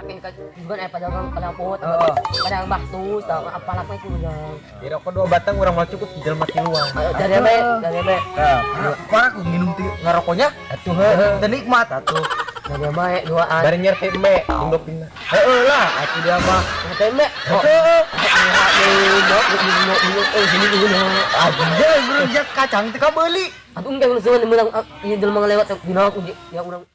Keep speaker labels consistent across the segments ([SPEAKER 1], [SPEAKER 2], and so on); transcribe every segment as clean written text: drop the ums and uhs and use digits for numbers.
[SPEAKER 1] akin ka juga padang palapot. Padang baktus, apalak may kulang.
[SPEAKER 2] Kira ko 2 batang orang mau cukup tinggal mati luang.
[SPEAKER 1] Dari be.
[SPEAKER 2] Apa aku minum ngarokoknya? Atuh heuh, nikmat atuh.
[SPEAKER 1] Dari be duaan.
[SPEAKER 2] Bari nyerte me, indo pindah. Heeh lah, atuh dia mah.
[SPEAKER 1] Ngatain be.
[SPEAKER 2] Heeh.
[SPEAKER 1] Sini dulu.
[SPEAKER 2] Aja urang jak kacang teh kabeuli.
[SPEAKER 1] Atuh enggak langsung menang ieu jelema ngalewat dina aku ya urang.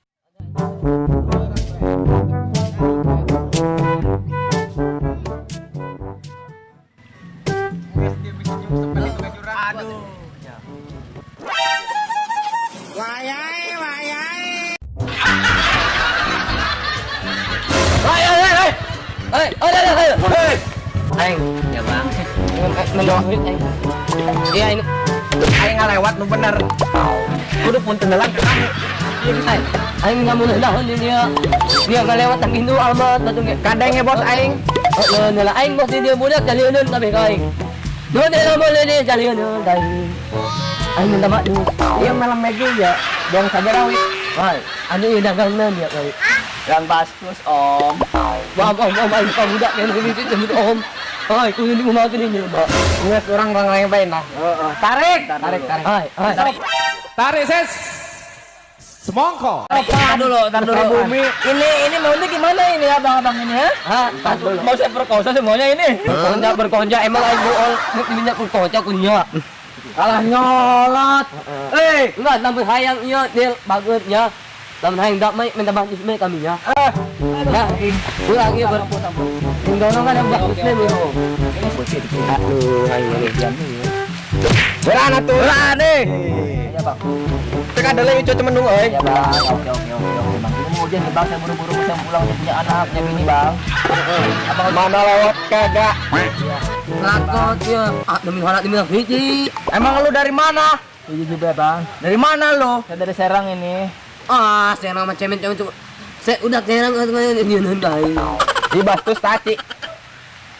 [SPEAKER 2] Aduh.
[SPEAKER 1] Aing,
[SPEAKER 3] Ya bang.
[SPEAKER 1] mendoain aing. Iya ini.
[SPEAKER 2] Aing ngalewat nu bener. Kudu pun tendelan ka kamu.
[SPEAKER 1] Iya bisa. Aing enggak mau naon dia. Dia ngalewat tang Hindu amat batu ge.
[SPEAKER 2] Kadenge bos aing.
[SPEAKER 1] Oh, nela aing bos dia budak jalieun tapi ka aing. Dua dia boleh dia jalieun dai. Aing minta maaf dulu.
[SPEAKER 2] Ieu malam megi ya. Dong sabarawi.
[SPEAKER 1] Hai, anu ieu dagangna dia kali.
[SPEAKER 3] Dan bastus om.
[SPEAKER 1] Om aing ka budak yang ini jemput om. Hai, kudu di rumah tadi nya, Mbak.
[SPEAKER 2] Geus urang lain bae nah. Tarik.
[SPEAKER 1] Hai.
[SPEAKER 2] Tarik ses. Semongko.
[SPEAKER 3] Tar dulu.
[SPEAKER 2] Bumi.
[SPEAKER 3] Ini maunya gimana ini abang-abang ini ya? Mau saya perkosa semuanya ini.
[SPEAKER 1] Berkonja emang aing bool minyak berkonja kunya.
[SPEAKER 2] Kalah nyolot.
[SPEAKER 1] Enggak tambah hayang ieu deal bagusnya. Lamun hayang dak mai minta bantu me kami ya. Ya, ulang ieu ber. Undang kan bagus nih bro. Aduh, hayang ini diam nih.
[SPEAKER 2] Berana tuh. Berane.
[SPEAKER 3] Ya bang.
[SPEAKER 2] Teka dele ieu cuci mendung euy.
[SPEAKER 3] Ya bang. Oke bang. Kemudian nih bang saya buru-buru bisa pulang saya punya anak punya bini bang.
[SPEAKER 2] Abang mana lewat kagak?
[SPEAKER 1] Lakot ya. Demi halak demi hiji.
[SPEAKER 2] Emang lu dari mana?
[SPEAKER 3] Iya juga bang.
[SPEAKER 2] Dari mana lu?
[SPEAKER 3] Saya dari Serang ini.
[SPEAKER 1] Saya nama cemen coba. Saya udah serang ini nendai.
[SPEAKER 2] Di Bastus Taci.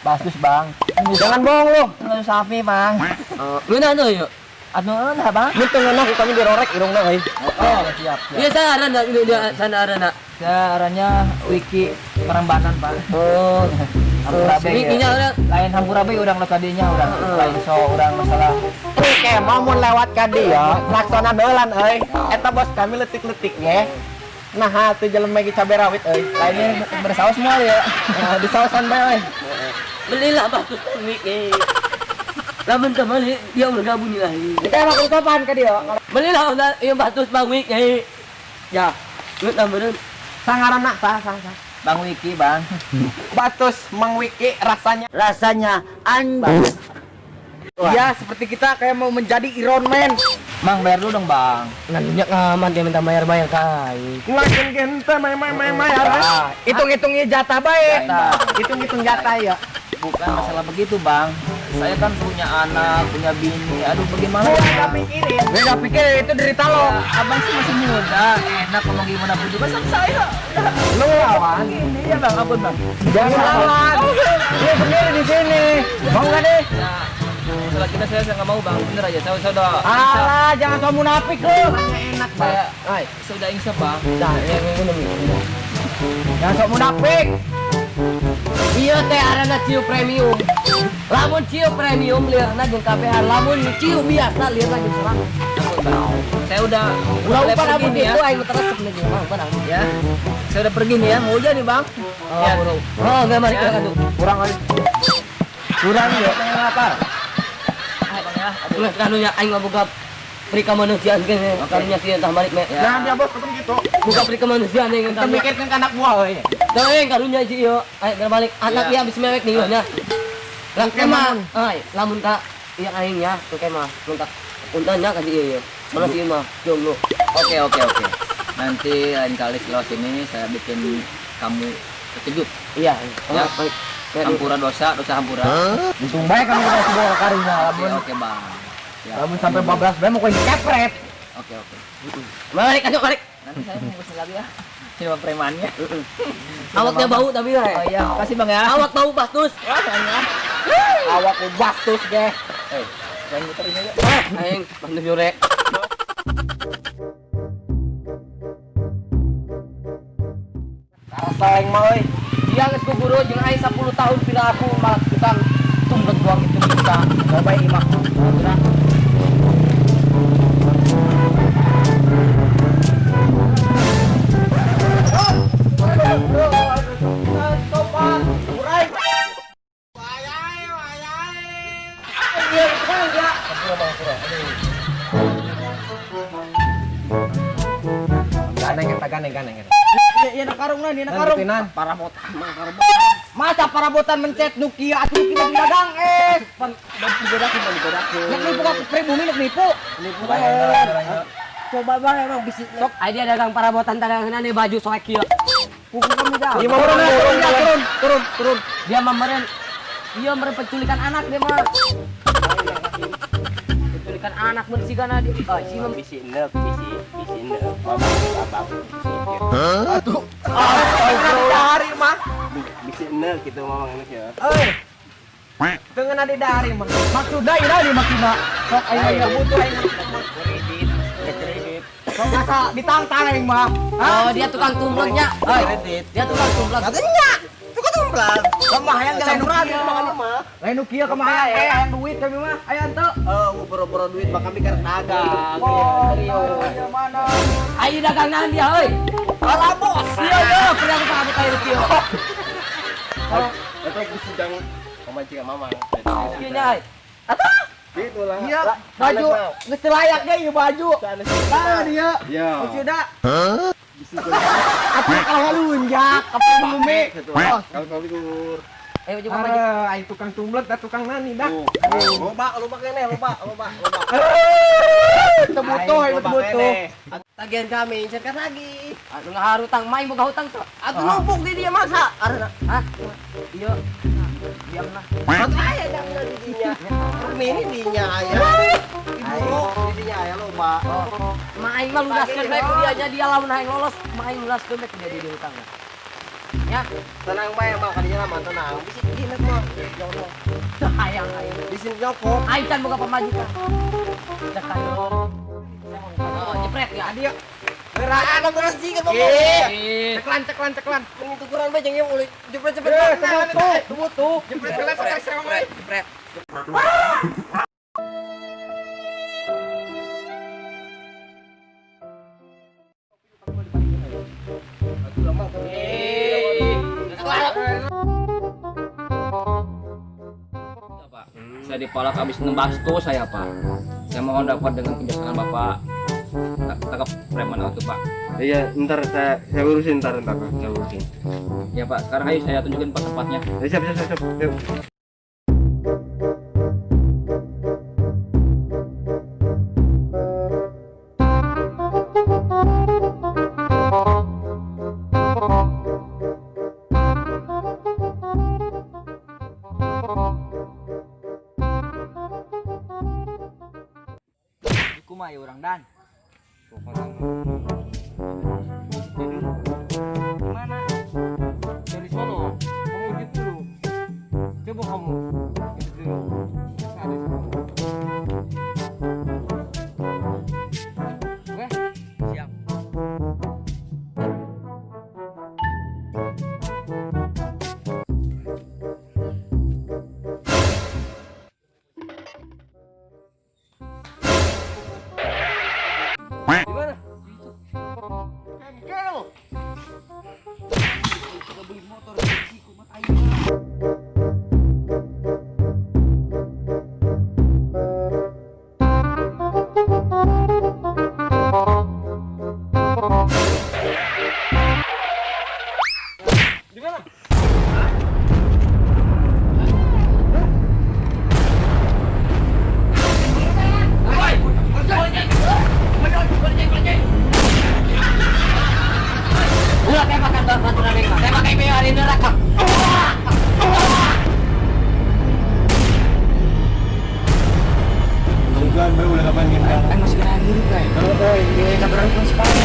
[SPEAKER 3] Bastus bang.
[SPEAKER 2] Jangan bohong lu.
[SPEAKER 3] Lalu sapi bang.
[SPEAKER 1] Mana tuh ya?
[SPEAKER 3] Anu nah bang.
[SPEAKER 2] Lu tengah aku kami dirorek irungna euy.
[SPEAKER 3] Oh siap.
[SPEAKER 1] Iya sana ada dia sana ada.
[SPEAKER 3] Caranya wiki Perembanan pak.
[SPEAKER 1] Oh.
[SPEAKER 3] Hampurabe
[SPEAKER 1] Wikinya
[SPEAKER 3] ya.
[SPEAKER 1] ada.
[SPEAKER 3] Lain hampurabe urang lo tadinya urang. Lain so urang masalah.
[SPEAKER 2] Oke, mau lewat ka dia, laksana dolan euy. Eta bos kami letik-letik ge. Nah, teu jelema ge cabe rawit euy.
[SPEAKER 3] Lainnya bersaus semua ya.
[SPEAKER 2] Nah, di sausan bae euy.
[SPEAKER 1] Belilah batu wiki. Lamun kembali dia bergabung lagi.
[SPEAKER 2] Kita emang kapan ka dia?
[SPEAKER 1] Belilah yang batu bang wiki. Ya, lu tambahin.
[SPEAKER 2] Sangarana sah.
[SPEAKER 3] Bang Wiki bang.
[SPEAKER 2] Batus Mang Wiki rasanya
[SPEAKER 3] Bang.
[SPEAKER 2] ya seperti kita kayak mau menjadi Iron Man.
[SPEAKER 3] Mang bayar dulu dong bang.
[SPEAKER 1] Nantinya aman dia minta bayar kai.
[SPEAKER 2] Ngelakin gente ya. Hitung-hitungnya jatah baik.
[SPEAKER 3] Jatah.
[SPEAKER 2] Hitung-hitung jatah ya.
[SPEAKER 3] Bukan masalah begitu bang. Saya kan punya anak, punya bini. Aduh bagaimana?
[SPEAKER 2] Gua pikirin. Beda pikir itu derita lo.
[SPEAKER 3] Abang sih masih muda, enak ngomong gimana pun juga sama saya.
[SPEAKER 2] Lu lawan.
[SPEAKER 3] Ini ya bang, ampun bang.
[SPEAKER 2] Jangan lawan. Lu sendiri di sini. Mau nggak deh?
[SPEAKER 3] Nah, masalah kita saya nggak mau bang, bener aja. Saya sudah.
[SPEAKER 2] Alah, jangan so munafik lu. Enak
[SPEAKER 3] Saya,
[SPEAKER 2] Hai.
[SPEAKER 3] sudah insaf bang.
[SPEAKER 1] Dah, yang ini.
[SPEAKER 2] Jangan so munafik.
[SPEAKER 1] Iya teh arana ciu premium. Lamun ciu premium liarna jeung KPH, lamun ciu biasa liarna jeung serang.
[SPEAKER 3] Ampun bang. Saya udah
[SPEAKER 1] Udah
[SPEAKER 3] mulai
[SPEAKER 1] upah
[SPEAKER 3] pergi
[SPEAKER 1] amun
[SPEAKER 3] nih ya.
[SPEAKER 1] itu aing teresep nih jeung bang, benar.
[SPEAKER 3] Ya, saya udah pergi nih ya. Mau hujan nih bang. Ya, bro.
[SPEAKER 1] Oh, enggak mari kita atuh.
[SPEAKER 2] Kurang aja. Kurang ya.
[SPEAKER 3] Pengen lapar. Bang ya. Aduh.
[SPEAKER 1] Geus kanunya aing mah boga pri kemanusiaan kene. Karunya sieun tah balik me.
[SPEAKER 3] Ya.
[SPEAKER 2] Nah, dia bos ketemu gitu.
[SPEAKER 1] Buka pri kemanusiaan yang
[SPEAKER 2] Kita mikirkan ke anak buah euy.
[SPEAKER 1] Dah karunya si ieu. Ayo balik. Anak
[SPEAKER 3] Ya.
[SPEAKER 1] ieu habis mewek nih nya. Lah
[SPEAKER 2] Oke,
[SPEAKER 1] kemah.
[SPEAKER 2] Mang.
[SPEAKER 1] Ai, lamun ka ieu aing nya tuh kemah. Muntak untanya ka si ieu. Mana si mah jomblo.
[SPEAKER 3] Oke. Nanti lain kali setelah sini saya bikin kamu terkejut.
[SPEAKER 1] Iya.
[SPEAKER 3] Ya.
[SPEAKER 1] Baik.
[SPEAKER 3] Hampura dosa hampura.
[SPEAKER 2] Untung baik kan kita sebuah karunya lamun.
[SPEAKER 3] Oke bang. Ya.
[SPEAKER 2] Lamun sampai 14 bae mau koin kepret.
[SPEAKER 3] Oke.
[SPEAKER 1] Balik ayo balik.
[SPEAKER 3] Nanti saya mau pesen lagi ya. Ini bang premannya.
[SPEAKER 1] Awaknya bau tapi ya.
[SPEAKER 3] Oh iya, kasih bang ya.
[SPEAKER 1] Awak bau bastus.
[SPEAKER 2] Awak ku bastus ge.
[SPEAKER 3] Jangan muterin aja.
[SPEAKER 1] Aing bantu jure.
[SPEAKER 2] Rasa yang mau euy.
[SPEAKER 1] Dia geus guguru jeung ai 10 tahun pila aku malah tukang tumblek doang itu bisa.
[SPEAKER 2] Coba imak.
[SPEAKER 1] Benar.
[SPEAKER 2] Ganeng.
[SPEAKER 3] Iya nakarungna dia nakarung.
[SPEAKER 2] Pinan.
[SPEAKER 3] Parabotan mah karung.
[SPEAKER 2] Masa parabotan mencet Nokia atuh Nokia di dagang
[SPEAKER 3] Digodakeun.
[SPEAKER 2] Nek nipu ka pribumi nek nipu.
[SPEAKER 3] Nipu bae. Coba bae emang bisi.
[SPEAKER 1] Sok ai dia dagang parabotan dagangan nih baju soek kieu.
[SPEAKER 3] Pukul kami dah.
[SPEAKER 2] Turun.
[SPEAKER 1] Dia mah meureun ieu meureun penculikan anak dia mah. Penculikan anak mun sigana dia. Ah, si mah
[SPEAKER 3] Bisi neuk. Mama babak.
[SPEAKER 2] Atuh. Dari mah.
[SPEAKER 3] Bisi neuk kitu mama enak ya.
[SPEAKER 2] Teu ngeuna di dari mah. Maksudna ieu di maksudna. Sok aya butuh aya
[SPEAKER 3] Kredit.
[SPEAKER 2] sok asa ditangtang aing mah.
[SPEAKER 1] Oh, dia tukang tumbleknya. Oi,
[SPEAKER 3] Kredit.
[SPEAKER 1] dia tukang tumblek.
[SPEAKER 2] Katanya. Itu kan tumplang. Lemah yang jalan
[SPEAKER 3] Campuran
[SPEAKER 2] Nokia.
[SPEAKER 3] mah.
[SPEAKER 2] Lain Nokia kemana yang duit kami mah. Ayo ante.
[SPEAKER 3] Boro-boro duit mah kami kan dagang.
[SPEAKER 2] Iya mana?
[SPEAKER 1] Ayo dagang naon dia euy.
[SPEAKER 2] Alah bos.
[SPEAKER 1] Iya, pernah aku pakai kayu kieu.
[SPEAKER 3] Itu bisi jang pemancing mama.
[SPEAKER 1] Kieu nya. Atuh.
[SPEAKER 3] Gitulah.
[SPEAKER 2] Iya, baju geus layaknya ieu baju. Nah dia.
[SPEAKER 3] Iya.
[SPEAKER 2] Sudah. Atuh kalah lunjak ka bumi.
[SPEAKER 3] Kalau libur.
[SPEAKER 1] Ayo coba maju.
[SPEAKER 2] Ai tukang tumblek da tukang nani dah.
[SPEAKER 3] Loba keneh, loba.
[SPEAKER 2] Teu butuh, ieu butuh.
[SPEAKER 3] Tagihan kami, cerkan lagi.
[SPEAKER 1] Anu ngaharutang main boga hutang tuh.
[SPEAKER 3] Atuh numpuk di dia masa. Karena
[SPEAKER 1] Hah? Iya. Diam nah.
[SPEAKER 3] aya dah di dinya. Ini dinya aya. Ibu di dinya aya loba.
[SPEAKER 1] Oh, main mah lunaskeun bae ku dia nya dia lamun hayang lolos, main lunaskeun bae ku dia di hutang. Ya,
[SPEAKER 3] Tenang bae mah kadinya mah tenang. Bisi dina mah. Ya Allah.
[SPEAKER 1] hayang.
[SPEAKER 3] Bisi nyokok.
[SPEAKER 1] Aing can boga pamajikan. Cek kayu. Oh, jepret ya.
[SPEAKER 2] Dia
[SPEAKER 3] Geraan terus jiga mah.
[SPEAKER 2] ceklan.
[SPEAKER 3] Ini tukuran bae jeung ieu ulit jepret-jepret.
[SPEAKER 2] Teu butuh.
[SPEAKER 1] Jepret.
[SPEAKER 3] Saya dipalak habis nembas tuh saya Pak. Saya mohon dapat dengan kebijaksanaan Bapak tangkap preman itu Pak.
[SPEAKER 4] Iya, ntar saya urusin saya urusin.
[SPEAKER 3] Ya Pak, sekarang ayo saya tunjukin Pak tempatnya.
[SPEAKER 4] Siap. Yuk.
[SPEAKER 3] Kumaha orang dan.
[SPEAKER 4] Mana? Dari sono. Kamu gitu dulu. Coba kamu. Gitu dulu. Ada di sono. Oke?
[SPEAKER 3] Siap.
[SPEAKER 4] Di mana? Kamu.
[SPEAKER 3] Kita beli motor si kumat ayo.
[SPEAKER 4] Di mana?
[SPEAKER 1] Ulah tembakan batu nang mah. Tembak kayak hari neraka.
[SPEAKER 4] Bukan, udah kapan gini?
[SPEAKER 3] Kan masih kena hidup kan.
[SPEAKER 4] Kalau ini
[SPEAKER 3] Kita berangkat sekarang.